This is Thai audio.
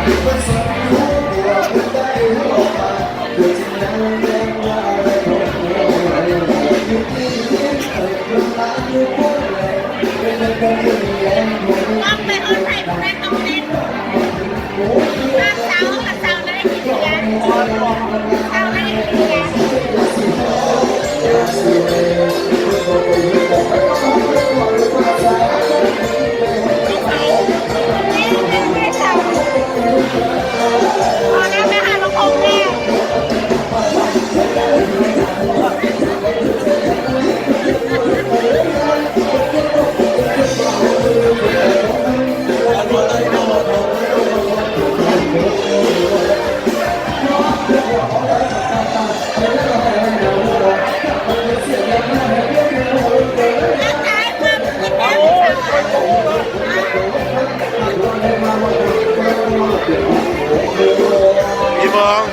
ต้องไปเอาใส่พวกนั้นต้องเล่นถ้าเช้ากับเช้าแล้วได้กินยังเช้าแล้วได้กินยังไม่เช้าพอแล้วไปหาลูกอมแม่พี่บอง